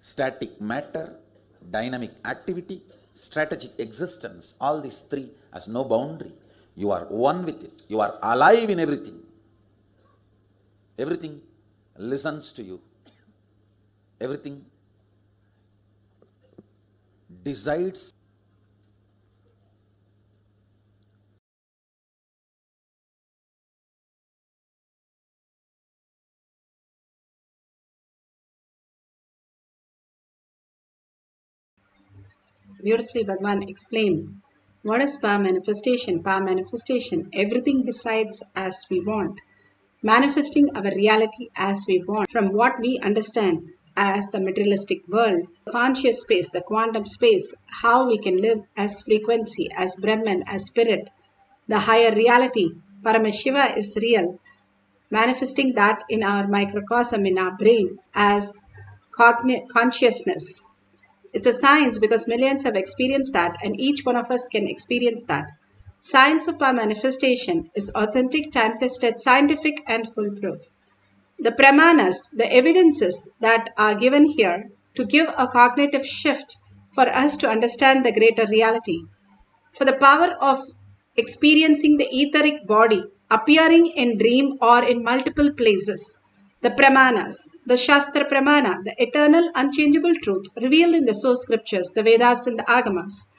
static matter, dynamic activity, strategic existence. All these three has no boundary. You are one with it. You are alive in everything. Everything listens to you. Everything decides. Beautifully, Bhagwan explained. What is power manifestation? Power manifestation, everything decides as we want, manifesting our reality as we want, from what we understand as the materialistic world, conscious space, the quantum space, how we can live as frequency, as Brahman, as spirit, the higher reality. Paramashiva is real, manifesting that in our microcosm, in our brain, as consciousness. It's a science because millions have experienced that, and each one of us can experience that. Science of our manifestation is authentic, time-tested, scientific, and foolproof. The pramanas, the evidences that are given here to give a cognitive shift for us to understand the greater reality. For the power of experiencing the etheric body appearing in dream or in multiple places. The pramanas, the Shastra Pramana, the eternal unchangeable truth revealed in the source scriptures, the Vedas and the Agamas.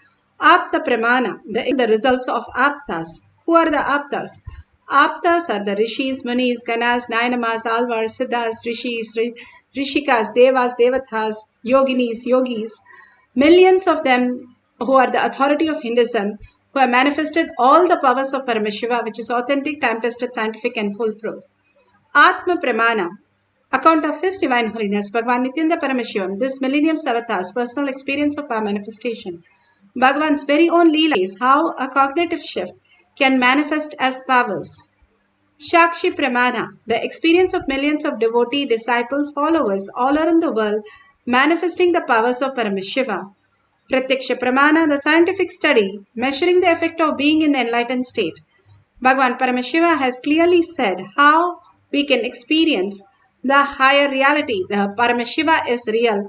Apta Pramana, the results of Aptas. Who are the Aptas? Aptas are the Rishis, Munis, Ganas, Nainamas, Alvars, Siddhas, Rishis, Rishikas, Devas, Devatas, Yoginis, Yogis. Millions of them who are the authority of Hinduism, who have manifested all the powers of Paramashiva, which is authentic, time-tested, scientific, and foolproof. Atma Pramana, account of His Divine Holiness, Bhagavan Nithyananda Paramashivam, this millennium's avatar's personal experience of power manifestation. Bhagavan's very own Leela is how a cognitive shift can manifest as powers. Shakshi Pramana, the experience of millions of devotee, disciple, followers all around the world, manifesting the powers of Paramashiva. Pratyaksha Pramana, the scientific study, measuring the effect of being in the enlightened state. Bhagavan Paramashiva has clearly said how we can experience the higher reality. The Paramashiva is real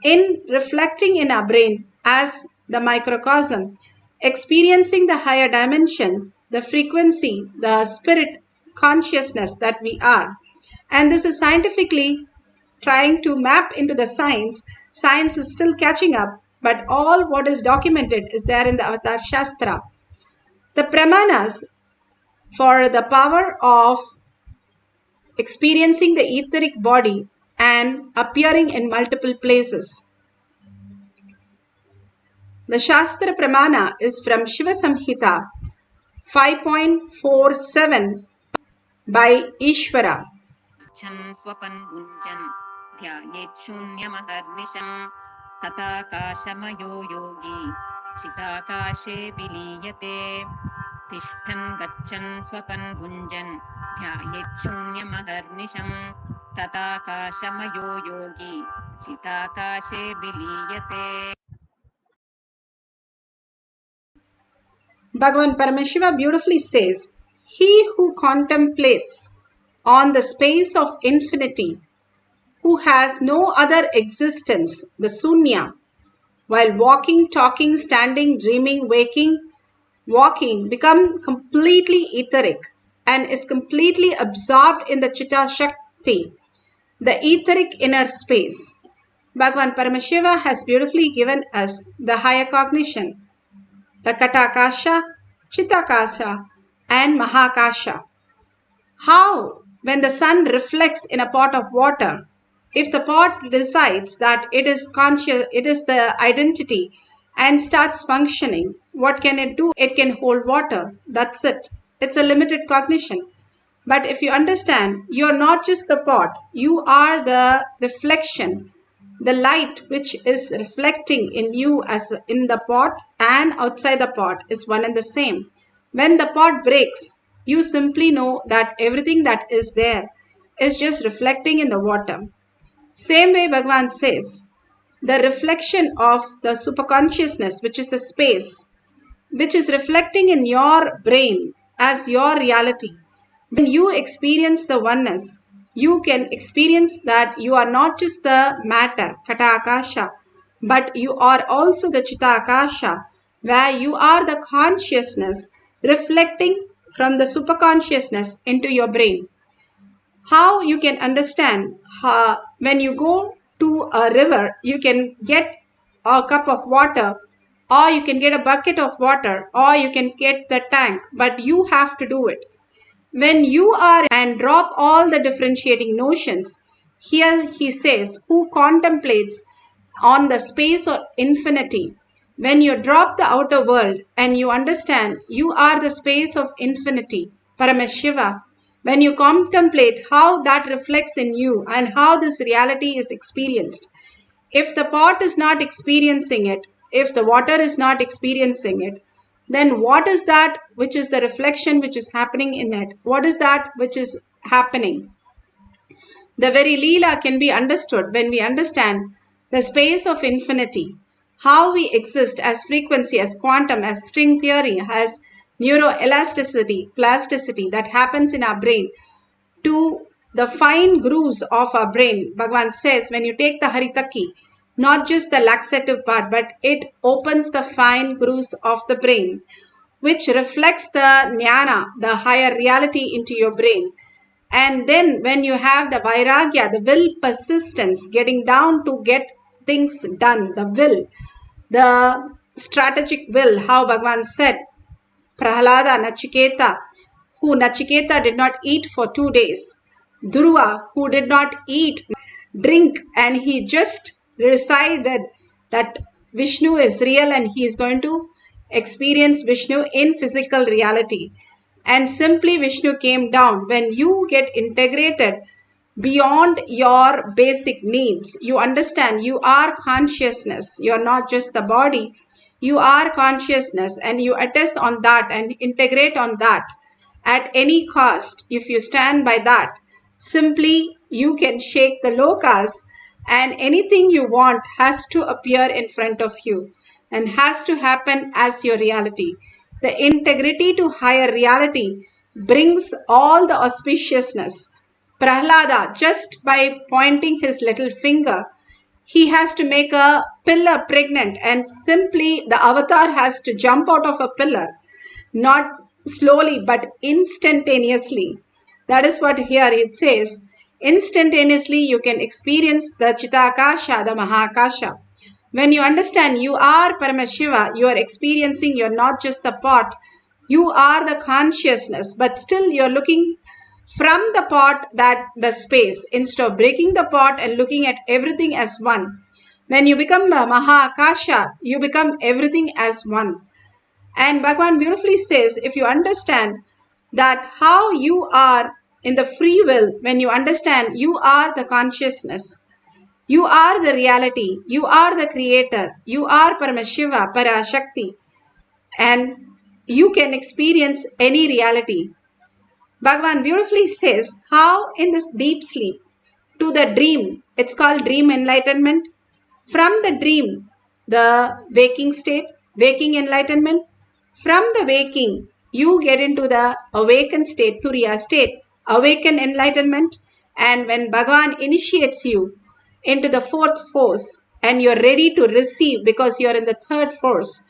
in reflecting in our brain as the microcosm, experiencing the higher dimension, the frequency, the spirit consciousness that we are. And this is scientifically trying to map into the science. Science is still catching up, but all what is documented is there in the Avatar Shastra. The Pramanas for the power of experiencing the etheric body and appearing in multiple places. The Shastra Pramana is from Shiva Samhita 5.47 by Ishvara. स्वपन् भुञ्जन् ध्यायेत् शून्यमहर्निशम् तथाकाशमयो योगी चिदाकाशे विलीयते तिष्ठन् गच्छन् स्वपन् भुञ्जन् ध्यायेत् शून्यमहर्निशम् तथाकाशमयो योगी चिदाकाशे विलीयते. Bhagavan Paramashiva beautifully says, he who contemplates on the space of infinity, who has no other existence, the Sunya, while walking, talking, standing, dreaming, waking, walking, become completely etheric and is completely absorbed in the Chitta Shakti, the etheric inner space. Bhagavan Paramashiva has beautifully given us the higher cognition, the Katakasha, Chittakasha, and Mahakasha. How, when the sun reflects in a pot of water, if the pot decides that it is conscious, it is the identity, and starts functioning, what can it do? It can hold water. That's it. It's a limited cognition. But if you understand, you are not just the pot, you are the reflection. The light which is reflecting in you as in the pot and outside the pot is one and the same. When the pot breaks, you simply know that everything that is there is just reflecting in the water. Same way Bhagavan says, the reflection of the superconsciousness, which is the space, which is reflecting in your brain as your reality. When you experience the oneness, you can experience that you are not just the matter, Kata Akasha, but you are also the Chita Akasha, where you are the consciousness reflecting from the superconsciousness into your brain. How you can understand how, when you go to a river, you can get a cup of water, or you can get a bucket of water, or you can get the tank, but you have to do it. When you are and drop all the differentiating notions, here he says, who contemplates on the space of infinity. When you drop the outer world and you understand you are the space of infinity, Paramashiva, when you contemplate how that reflects in you and how this reality is experienced, if the pot is not experiencing it, if the water is not experiencing it, then what is that which is the reflection which is happening in it? What is that which is happening? The very Leela can be understood when we understand the space of infinity, how we exist as frequency, as quantum, as string theory, as neuroelasticity, plasticity that happens in our brain to the fine grooves of our brain. Bhagavan says when you take the Haritaki, not just the laxative part, but it opens the fine grooves of the brain, which reflects the jnana, the higher reality into your brain. And then when you have the vairagya, the will persistence, getting down to get things done, the will, the strategic will, how Bhagavan said, Prahalada, Nachiketa, who Nachiketa did not eat for 2 days. Dhruva, who did not eat, drink, and he just decided that Vishnu is real and he is going to experience Vishnu in physical reality. And simply Vishnu came down. When you get integrated beyond your basic needs, you understand you are consciousness. You are not just the body. You are consciousness, and you attest on that and integrate on that at any cost. If you stand by that, simply you can shake the lokas, and anything you want has to appear in front of you and has to happen as your reality. The integrity to higher reality brings all the auspiciousness. Prahlada, just by pointing his little finger, he has to make a pillar pregnant, and simply the avatar has to jump out of a pillar, not slowly but instantaneously. That is what here it says. Instantaneously you can experience the Chitakasha, the Mahakasha. When you understand you are Paramashiva, you are experiencing, you're not just the pot, you are the consciousness, but still you're looking from the pot, that the space, instead of breaking the pot and looking at everything as one. When you become the Mahakasha, you become everything as one. And Bhagavan beautifully says, if you understand that how you are in the free will, when you understand you are the consciousness, you are the reality, you are the creator, you are Paramashiva, Parashakti, and you can experience any reality. Bhagavan beautifully says how in this deep sleep to the dream, it's called dream enlightenment. From the dream, the waking state, waking enlightenment. From the waking, you get into the awakened state, Turiya state, awakened enlightenment. And when Bhagavan initiates you into the fourth force and you're ready to receive because you're in the third force,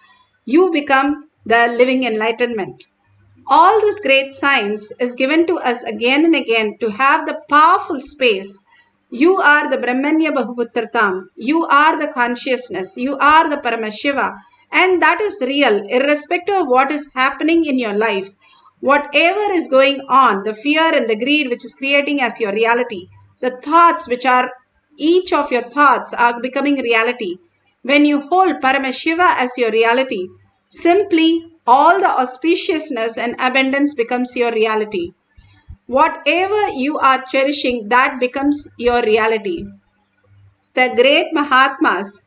you become the living enlightenment. All this great science is given to us again and again to have the powerful space. You are the Brahmanya Bahuputratam. You are the consciousness. You are the Paramashiva. And that is real, irrespective of what is happening in your life. Whatever is going on, the fear and the greed which is creating as your reality, the thoughts which are, each of your thoughts are becoming reality. When you hold Paramashiva as your reality, simply all the auspiciousness and abundance becomes your reality. Whatever you are cherishing, that becomes your reality. The great Mahatmas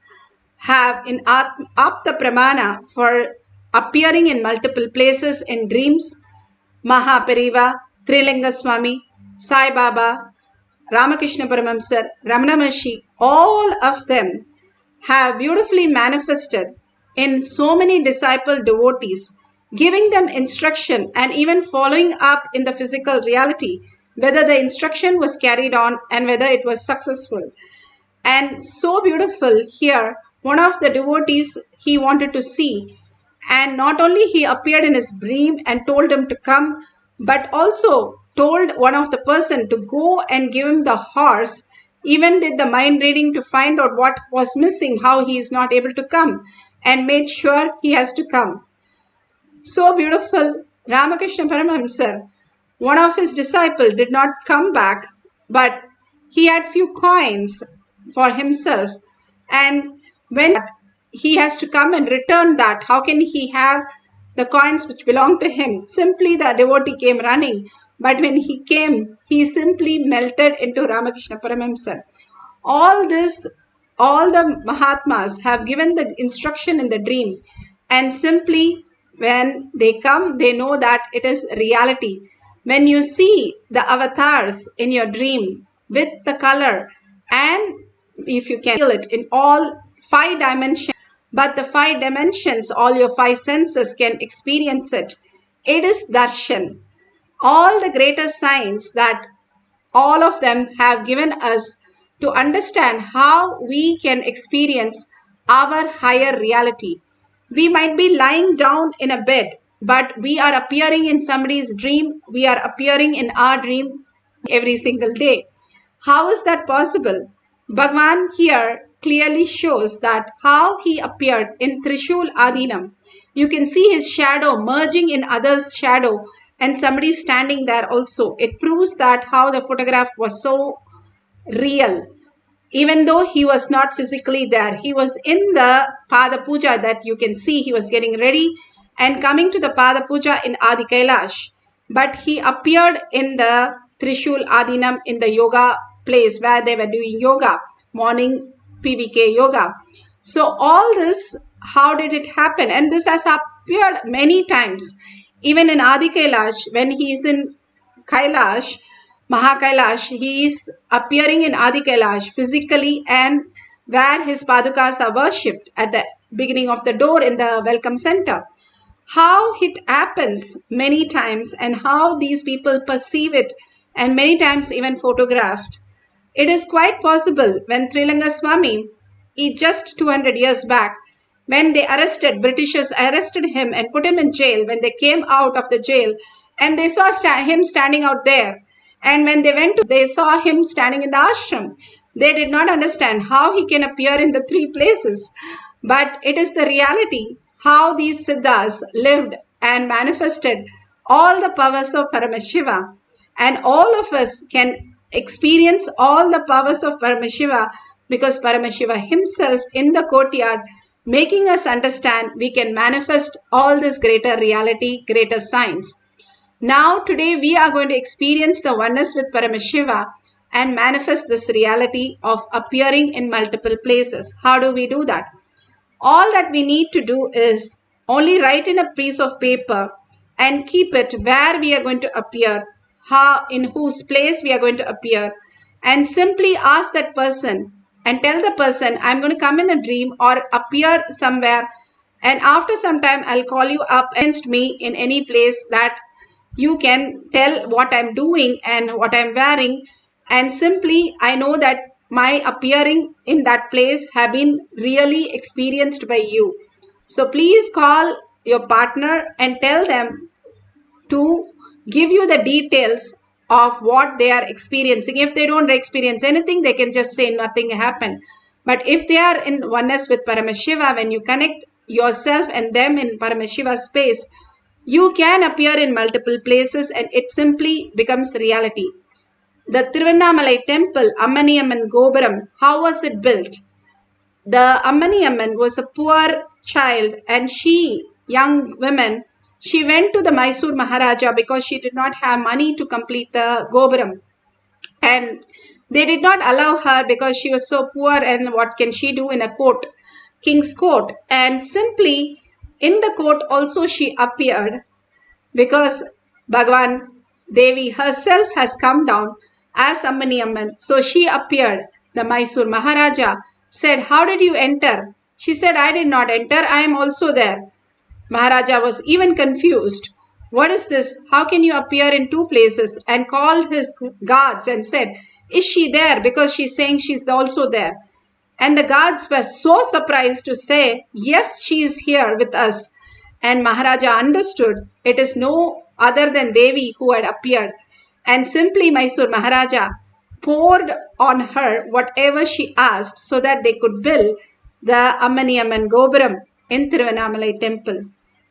have in Apta Pramana for appearing in multiple places in dreams. Mahapariva, Trilinga Swami, Sai Baba, Ramakrishna Paramahamsa, Ramana Maharshi, all of them have beautifully manifested in so many disciple devotees, giving them instruction and even following up in the physical reality, whether the instruction was carried on and whether it was successful. And so beautiful here, one of the devotees he wanted to see, and not only he appeared in his dream and told him to come, but also told one of the person to go and give him the horse, even did the mind reading to find out what was missing, how he is not able to come, and made sure he has to come. So beautiful. Ramakrishna Paramahamsa, one of his disciples, did not come back, but he had few coins for himself, and when he has to come and return that, how can he have the coins which belong to him? Simply the devotee came running, but when he came, he simply melted into Ramakrishna Paramahamsa. All this, all the Mahatmas have given the instruction in the dream, and simply when they come, they know that it is reality. When you see the avatars in your dream with the color, and if you can feel it in all 5 dimensions, but the 5 dimensions, all your 5 senses can experience it. It is darshan. All the greater signs that all of them have given us to understand how we can experience our higher reality. We might be lying down in a bed, but we are appearing in somebody's dream. We are appearing in our dream every single day. How is that possible? Bhagavan here clearly shows that how he appeared in Trishul Adinam. You can see his shadow merging in others' shadow, and somebody standing there also. It proves that how the photograph was so real. Even though he was not physically there, he was in the Pada Puja that you can see. He was getting ready and coming to the Pada Puja in Adi Kailash. But he appeared in the Trishul Adinam in the yoga place where they were doing yoga, morning PVK yoga. So all this, how did it happen? And this has appeared many times. Even in Adi Kailash, when he is in Kailash, Mahakailash, he is appearing in Adi Kailash physically, and where his padukas are worshipped at the beginning of the door in the welcome center. How it happens many times, and how these people perceive it, and many times even photographed. It is quite possible when Trilanga Swami, just 200 years back, when they Britishers arrested him and put him in jail, when they came out of the jail and they saw him standing out there, and when they went to, they saw him standing in the ashram. They did not understand how he can appear in the 3 places. But it is the reality, how these Siddhas lived and manifested all the powers of Paramashiva. And all of us can experience all the powers of Paramashiva, because Paramashiva himself in the courtyard, making us understand we can manifest all this greater reality, greater science. Now today we are going to experience the oneness with Paramashiva and manifest this reality of appearing in multiple places. How do we do that? All that we need to do is only write in a piece of paper and keep it where we are going to appear, how, in whose place we are going to appear, and simply ask that person and tell the person, I'm going to come in a dream or appear somewhere, and after some time I'll call you up against me in any place that you can tell what I'm doing and what I'm wearing, and simply I know that my appearing in that place have been really experienced by you. So please call your partner and tell them to give you the details of what they are experiencing. If they don't experience anything, they can just say nothing happened. But if they are in oneness with Paramashiva, when you connect yourself and them in Paramashiva space, you can appear in multiple places and it simply becomes reality. The Tiruvannamalai temple, Ammaniyamman Gopuram, how was it built? The Ammaniyamman was a poor child, and she, young woman, she went to the Mysore Maharaja because she did not have money to complete the Gopuram. And they did not allow her because she was so poor, and what can she do in a court, king's court? And simply in the court also she appeared, because Bhagavan Devi herself has come down as Ammaniyamman. So she appeared. The Mysore Maharaja said, how did you enter? She said, I did not enter. I am also there. Maharaja was even confused. What is this? How can you appear in two places? And called his guards and said, is she there? Because she's saying she's also there. And the guards were so surprised to say, yes, she is here with us. And Maharaja understood it is no other than Devi who had appeared. And simply Mysore Maharaja poured on her whatever she asked so that they could build the Ammaniyamman Gopuram in Thiruvannamalai temple.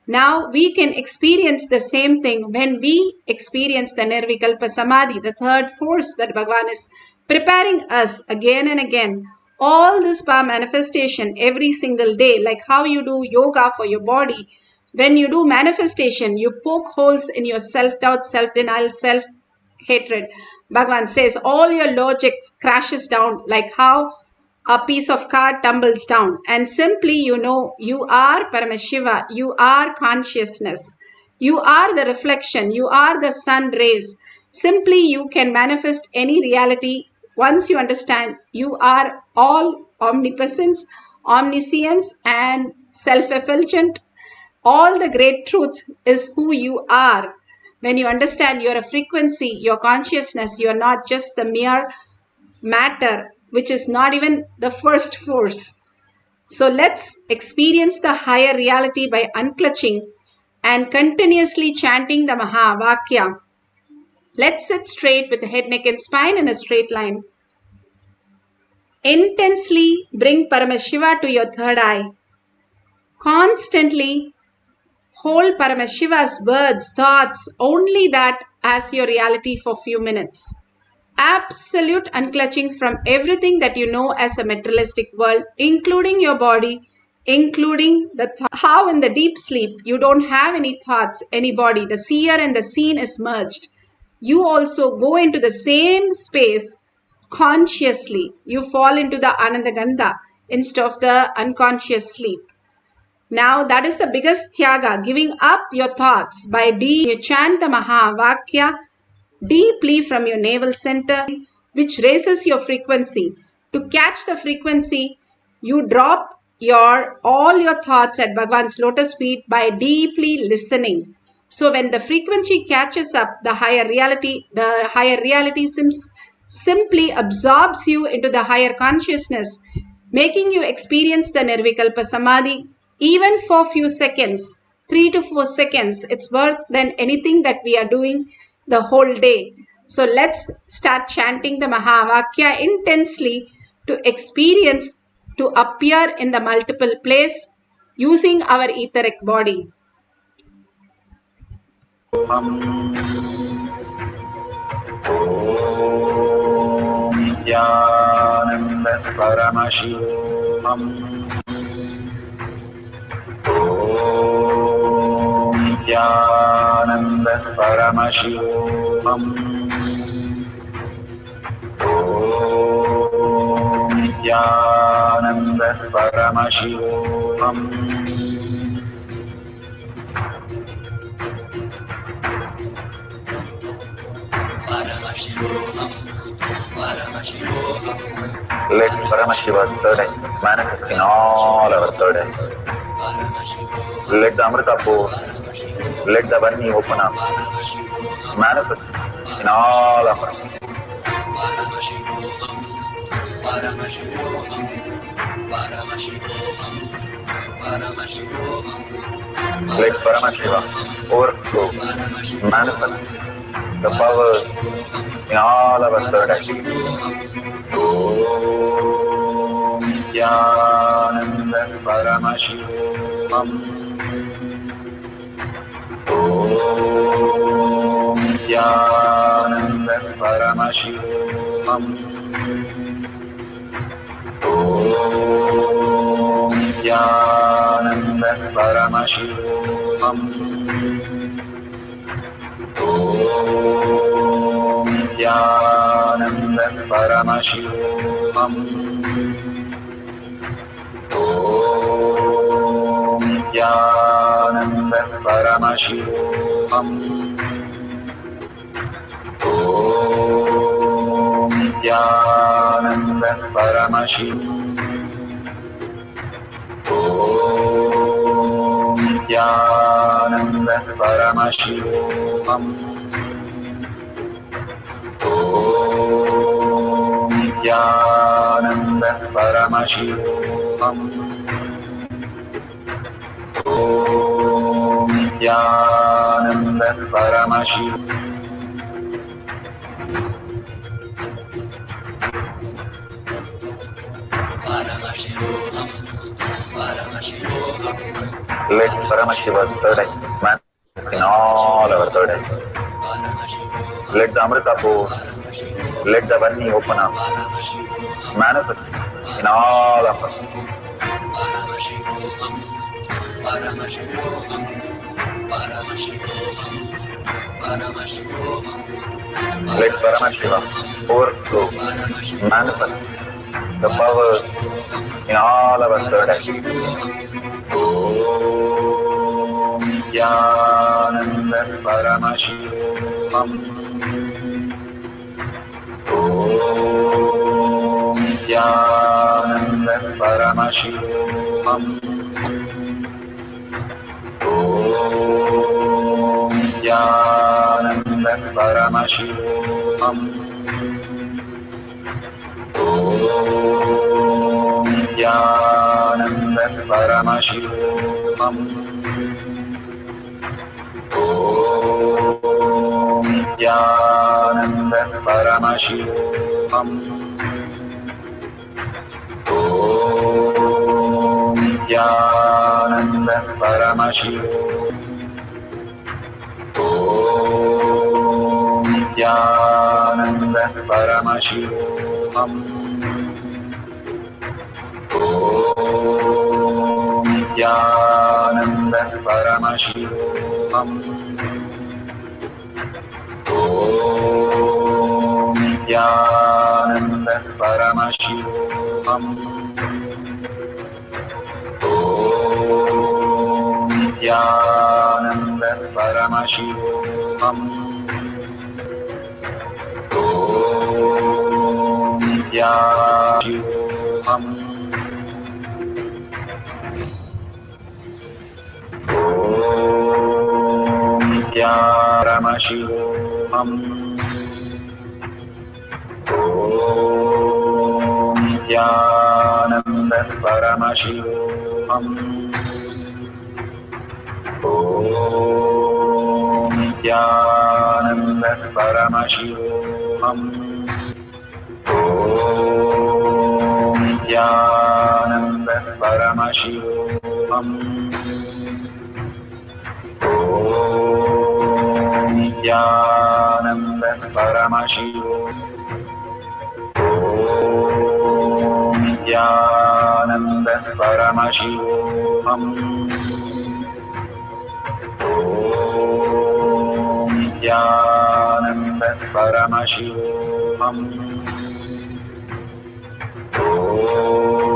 Now we can experience the same thing when we experience the Nirvikalpa Samadhi, the third force that Bhagavan is preparing us again and again. All this power manifestation every single day, like how you do yoga for your body. When you do manifestation, you poke holes in your self-doubt, self-denial, self-hatred. Bhagavan says all your logic crashes down like how a piece of card tumbles down, and simply you know you are Paramashiva, you are consciousness, you are the reflection, you are the sun rays. Simply you can manifest any reality once you understand you are all omnipotence, omniscience, and self-effulgent. All the great truth is who you are. When you understand you're a frequency, your consciousness, you're not just the mere matter, which is not even the first force. So let's experience the higher reality by unclutching and continuously chanting the Mahavakya. Let's sit straight with the head, neck and spine in a straight line. Intensely bring Paramashiva to your third eye. Constantly hold Paramashiva's words, thoughts, only that as your reality for few minutes. Absolute unclutching from everything that you know as a materialistic world, including your body, including the how in the deep sleep you don't have any thoughts, any body. The seer and the seen is merged. You also go into the same space consciously. You fall into the Anandagandha instead of the unconscious sleep. Now that is the biggest tyaga, giving up your thoughts by you chant the Mahavakya deeply from your navel center, which raises your frequency. To catch the frequency, you drop all your thoughts at Bhagavan's lotus feet by deeply listening. So when the frequency catches up, the higher reality simply absorbs you into the higher consciousness, making you experience the Nirvikalpa Samadhi even for few seconds, 3 to 4 seconds. It's worth than anything that we are doing the whole day. So let's start chanting the Mahavakya intensely to experience, to appear in the multiple place using our etheric body. Nithyananda Paramashivam. Nithyananda Paramashivam. Nithyananda Paramashivam. Paramashivoham, Paramashivoham. Let Paramashiva's third eye manifest in all our third eyes. Let the Amrita pour, let the Varni open up, manifest in all of us. Paramashivoham, Paramashivoham, Paramashivoham, Paramashivoham. Let Paramashiva overflow, manifest the powers in all our third eyes. Om Nithyananda Paramashivoham. Om Nithyananda Paramashivoham. Om Nithyananda Paramashivoham. Om Nithyananda Paramashivoham. Om Nithyananda Paramashivoham. Om Nithyananda Paramashivoham. Om Nithyananda Paramashivoham. Om Nithyananda Paramashivoham. Om Nithyananda Paramashivoham. Paramashivoham, Paramashivoham, Let Paramashiva's third eye manifest in all our third eyes. Let the Amrita pour, let the Vani open up, manifest in all of us. Paramashivoham, Paramashivoham, Paramashivoham, Paramashivoham. Let Paramashiva overflow, manifest the powers in all our third eyes. Om Nithyananda Paramashivoham. Om Nithyananda Paramashivoham. Om Nithyananda Paramashivoham. Om Nithyananda Paramashivoham. Om Nithyananda Paramashivoham. Om Nithyananda Paramashivoham. Om Nithyananda Paramashivoham. Om Nithyananda Paramashivoham. Om Nithyananda Paramashivoham. Om Nithyananda Paramashivoham. Om Nithyananda Paramashivoham. Om Nithyananda Paramashivoham. Om Nithyananda Paramashivoham. Om Nithyananda Paramashivoham. Om Nithyananda Paramashivoham. Om Nithyananda Paramashivoham. Om Nithyananda Paramashivoham.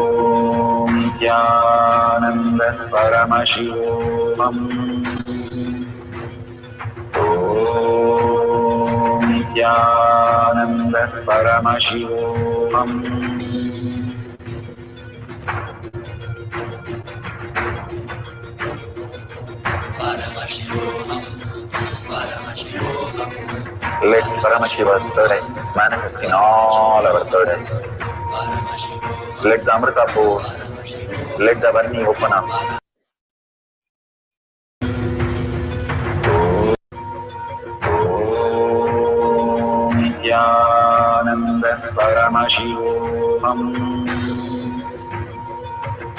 Om Nithyananda Paramashivoham. Om Nithyananda Paramashivoham. Paramashivoham, Paramashivoham, Let Paramashiva's third eye manifest in all our third eyes. Let the Amrita pour, let the Vani open up. Om Nithyananda Paramashivoham.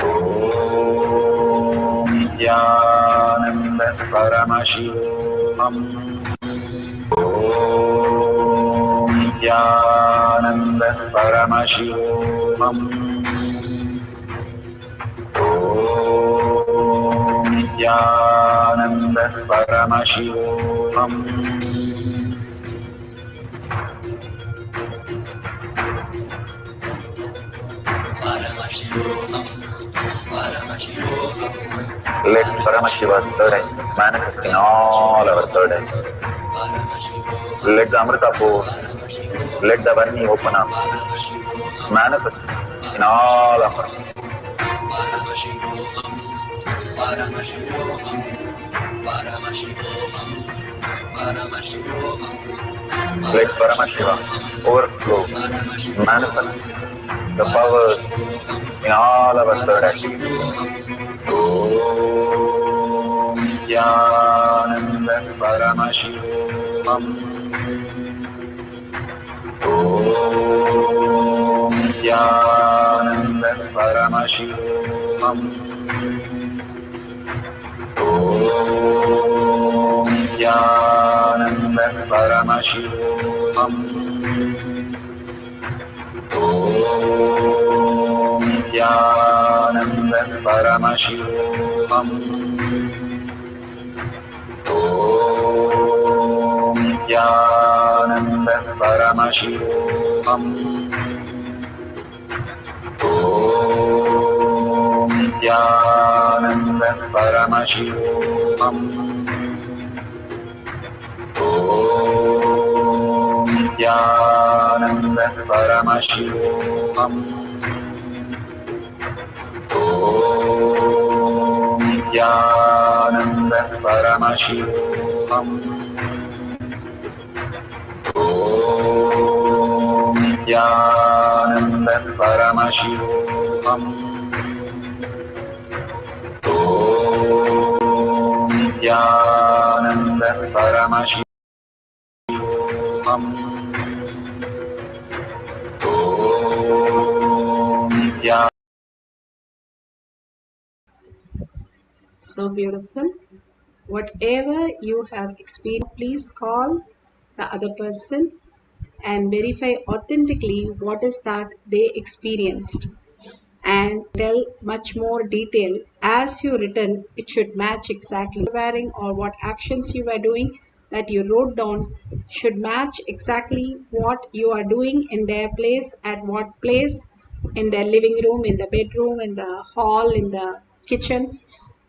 Om Nithyananda Paramashivoham. Om Nithyananda Paramashivoham. Om Nithyananda Paramashivoham. Paramashivoham, Paramashivoham, Let Paramashiva's third eye manifest in all our third eyes. Let the Amrita pour, let the Vani open up, manifest in all of us. Paramashivoham, Paramashivoham, Paramashivoham, Paramashivoham, Let Paramashiva overflow, manifest the powers in all our third eye. Om Nithyananda Paramashivam. Om Nithyananda Paramashivam. Om Nithyananda Paramashivam. Om Nithyananda Paramashivoham. Om Nithyananda Paramashivoham. Om Nithyananda Paramashivoham. Om Nithyananda Paramashivoham. Om Nithyananda Paramashivoham. Om Nithyananda Paramashivoham. Om Nithyananda Paramashivoham. So beautiful. Whatever you have experienced, please call the other person and verify authentically what is that they experienced, and tell much more detail. As you written, it should match exactly what you were wearing or what actions you were doing that you wrote down should match exactly what you are doing in their place, at what place, in their living room, in the bedroom, in the hall, in the kitchen,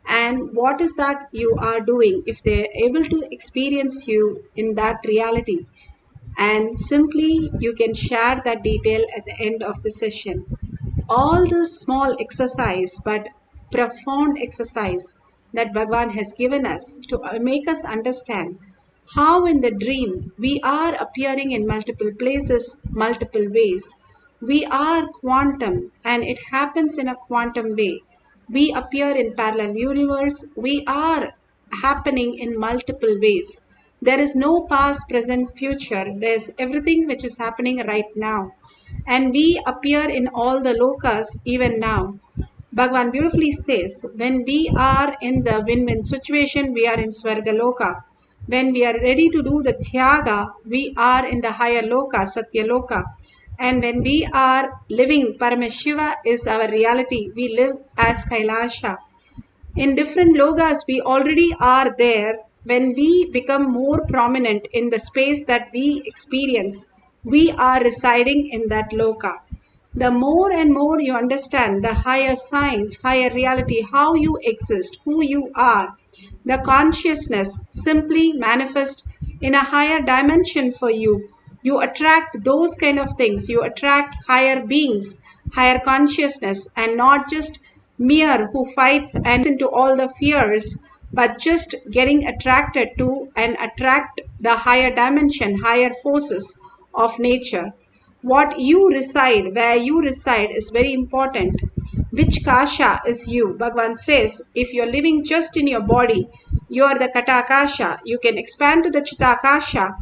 and what is that you are doing. If they're able to experience you in that reality, and simply you can share that detail at the end of the session. All this small exercise but profound exercise that Bhagavan has given us to make us understand how in the dream we are appearing in multiple places, multiple ways. We are quantum and it happens in a quantum way. We appear in parallel universe. We are happening in multiple ways. There is no past, present, future. There's everything which is happening right now. And we appear in all the lokas even now. Bhagavan beautifully says, when we are in the win-win situation, we are in Swargaloka. When we are ready to do the Tyaga, we are in the higher Loka, Satya Loka. And when we are living, Paramashiva is our reality. We live as Kailasha. In different logas, we already are there. When we become more prominent in the space that we experience, we are residing in that loka. The more and more you understand the higher science, higher reality, how you exist, who you are, the consciousness simply manifest in a higher dimension for you. You attract those kind of things. You attract higher beings, higher consciousness, and not just mere who fights and into all the fears, but just getting attracted to and attract the higher dimension, higher forces of nature. What you reside, where you reside is very important. Which kasha is you? Bhagavan says, if you're living just in your body, you are the katakasha. You can expand to the chitakasha,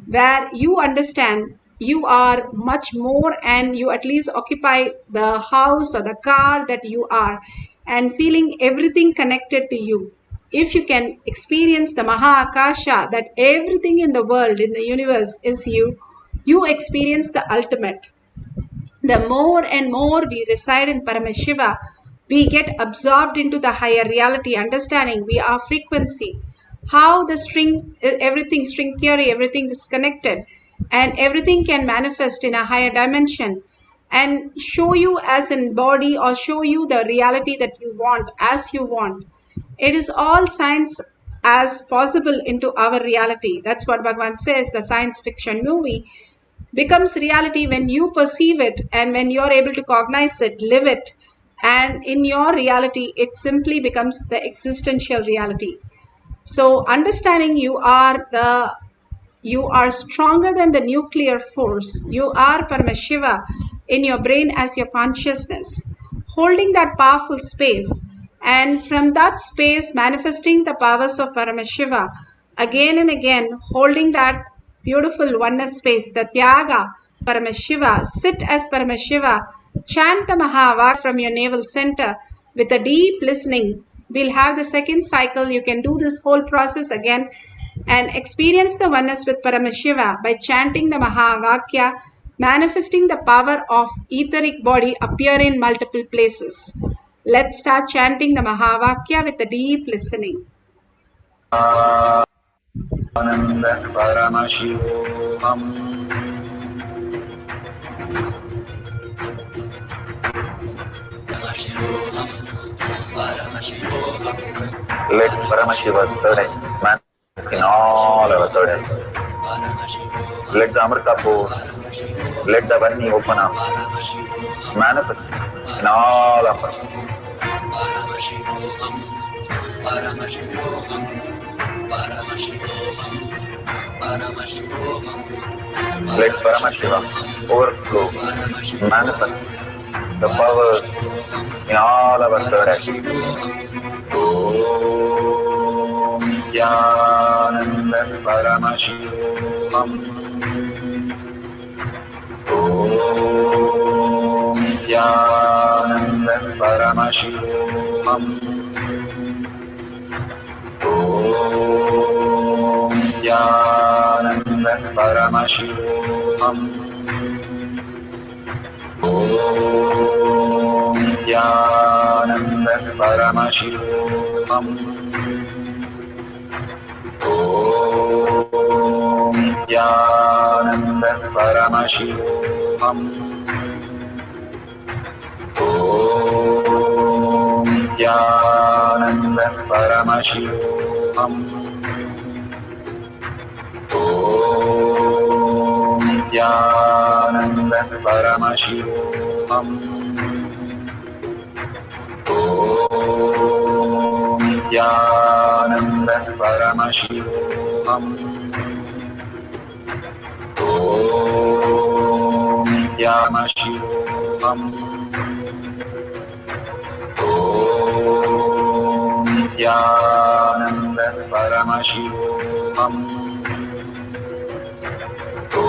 where you understand you are much more and you at least occupy the house or the car that you are and feeling everything connected to you. If you can experience the Maha Akasha, that everything in the world, in the universe is you, you experience the ultimate. The more and more we reside in Paramashiva, we get absorbed into the higher reality, understanding we are frequency. How the string, everything, string theory, everything is connected and everything can manifest in a higher dimension and show you as in body or show you the reality that you want as you want. It is all science as possible into our reality. That's what Bhagavan says, the science fiction movie becomes reality when you perceive it and when you're able to cognize it, live it, and in your reality, it simply becomes the existential reality. So understanding you are stronger than the nuclear force. You are Paramashiva in your brain as your consciousness, holding that powerful space, and from that space manifesting the powers of Paramashiva again and again, holding that beautiful oneness space, the Tyaga Paramashiva. Sit as Paramashiva, chant the Mahavak from your navel center with a deep listening. We'll have the second cycle. You can do this whole process again and experience the oneness with Paramashiva by chanting the Mahavakya, manifesting the power of etheric body appear in multiple places. Let's start chanting the Mahavakya with a deep listening. Nithyananda Paramashivoham. Let Paramashiva's third eye manifest in all our third eyes. Let the Amrita pour, let the Vani open up, manifest in all of us. Paramashivoham, Paramashivoham, Paramashivoham, Paramashivoham. Let Paramashiva overflow, manifest the powers in all our third eyes. Om Nithyananda Paramashivoham. Om Nithyananda Paramashivoham. Om Nithyananda Paramashivoham. Om Nithyananda Paramashivoham. Om Nithyananda Paramashivoham. Om Nithyananda Paramashivoham. Om Nithyananda Paramashivoham. Om Nithyananda Paramashivoham. Om Nithyananda Om Nithyananda Paramashivoham. Om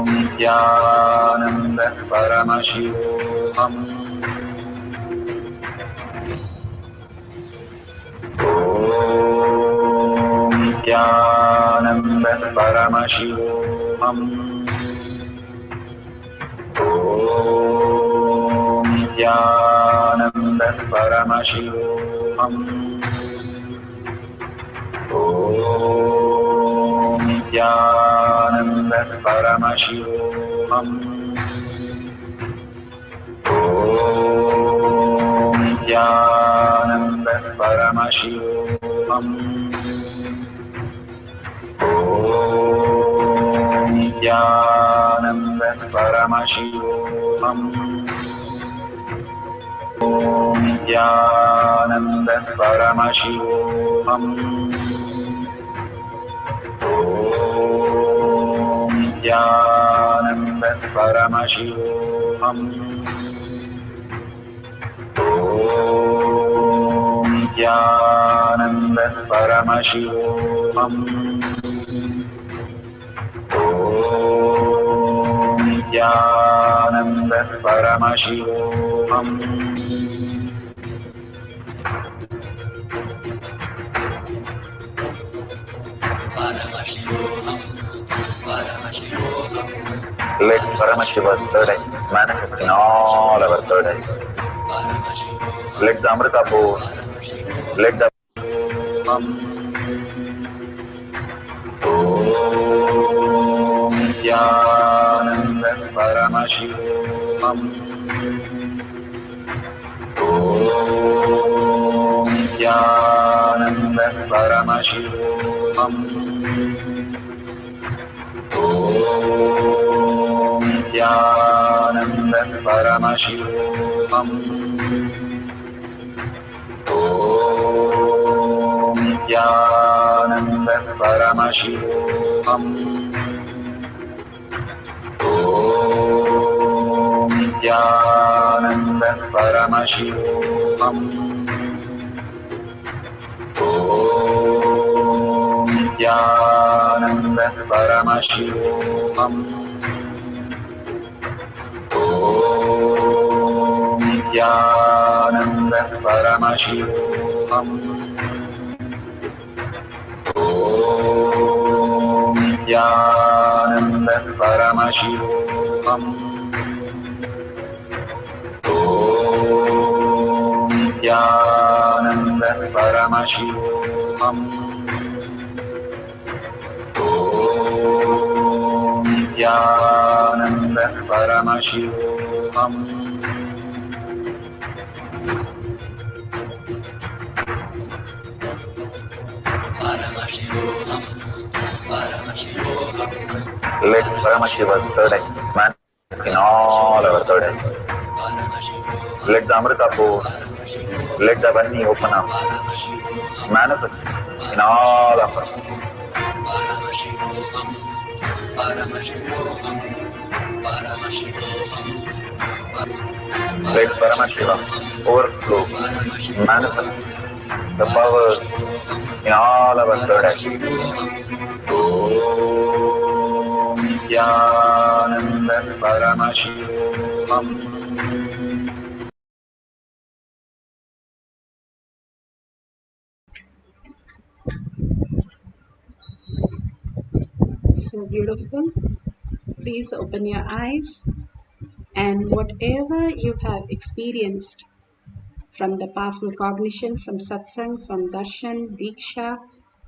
Nithyananda Paramashivoham. Om Nithyananda Paramashivoham. Om Nithyananda Paramashivoham. Om Nithyananda Paramashivoham. Om Nithyananda Paramashivoham. Om Nithyananda Paramashivoham. Om Nithyananda Paramashivoham. Om Nithyananda Paramashivoham. Om Nithyananda Paramashivoham. Om Nithyananda Paramashivoham. Paramashivoham, Paramashivoham. Let Paramashiva's third eye manifest in all our third eyes. Let the Amrita pour, let the Om Nithyananda Paramashivoham. Om Nithyananda Paramashivoham. Om Nithyananda Paramashivoham. Om Paramashivoham. Om Nithyananda Paramashivam. Om Nithyananda Paramashivoham. Om Nithyananda Paramashivoham. Om Nithyananda Paramashivoham. Om Nithyananda Paramashivoham. Om Nithyananda Paramashivoham. Paramashivoham, Paramashivoham, Let Paramashiva's third eye manifest in all our third eyes. Let the Amrita pour, let the Vani open up, manifest in all of us. Paramashivoham, Paramashivoham, Paramashivoham, Let Paramashiva overflow, manifest the powers in all our third eyes. Om Nithyananda Paramashivoham. So beautiful. Please open your eyes, and whatever you have experienced from the powerful cognition, from satsang, from darshan, diksha,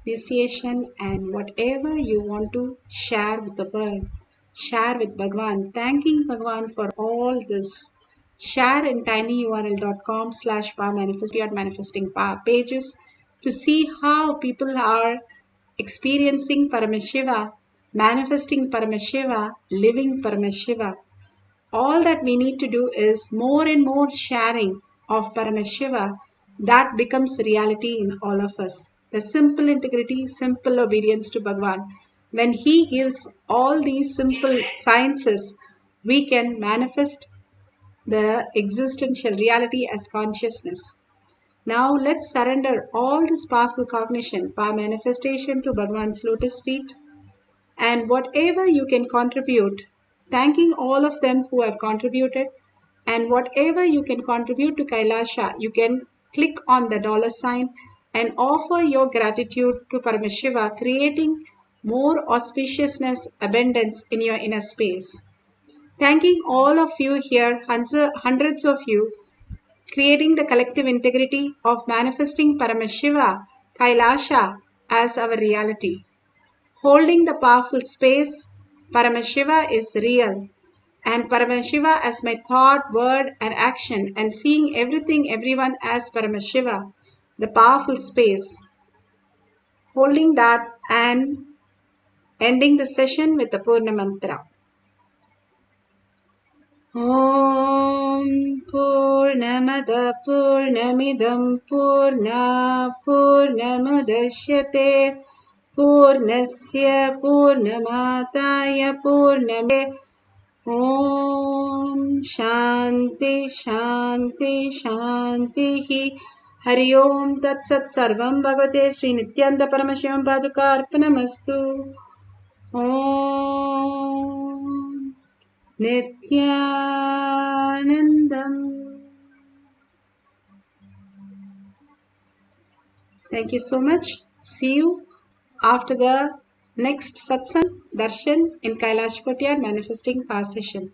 initiation, and whatever you want to share with the world, share with Bhagwan, thanking Bhagwan for all this. Share in tinyurl.com/power pages to see how people are experiencing Paramashiva, manifesting Paramashiva, living Paramashiva. All that we need to do is more and more sharing of Paramashiva that becomes reality in all of us. The simple integrity, simple obedience to Bhagwan. When He gives all these simple sciences, we can manifest the existential reality as consciousness. Now let's surrender all this powerful cognition, power manifestation to Bhagwan's lotus feet, and whatever you can contribute, thanking all of them who have contributed, and whatever you can contribute to Kailasha, you can click on the $ and offer your gratitude to Paramashiva, creating more auspiciousness, abundance in your inner space. Thanking all of you here, hundreds of you, creating the collective integrity of manifesting Paramashiva, Kailasha as our reality. Holding the powerful space, Paramashiva is real, and Paramashiva as my thought, word, and action, and seeing everything, everyone as Paramashiva, the powerful space. Holding that and ending the session with the Purna Mantra. Om Purnamada Purnamidam Purna Purnamudashyate Purnasya Purnamataya Purname Om Shanti Shanti Shanti Hari Om Tat Sat Sarvam Bhagavate Sri Nithyananda Paramashivam Paduka Arpanamastu Om Nithyanandam. Thank you so much. See you after the next satsang darshan in Kailash Kotyar manifesting power session.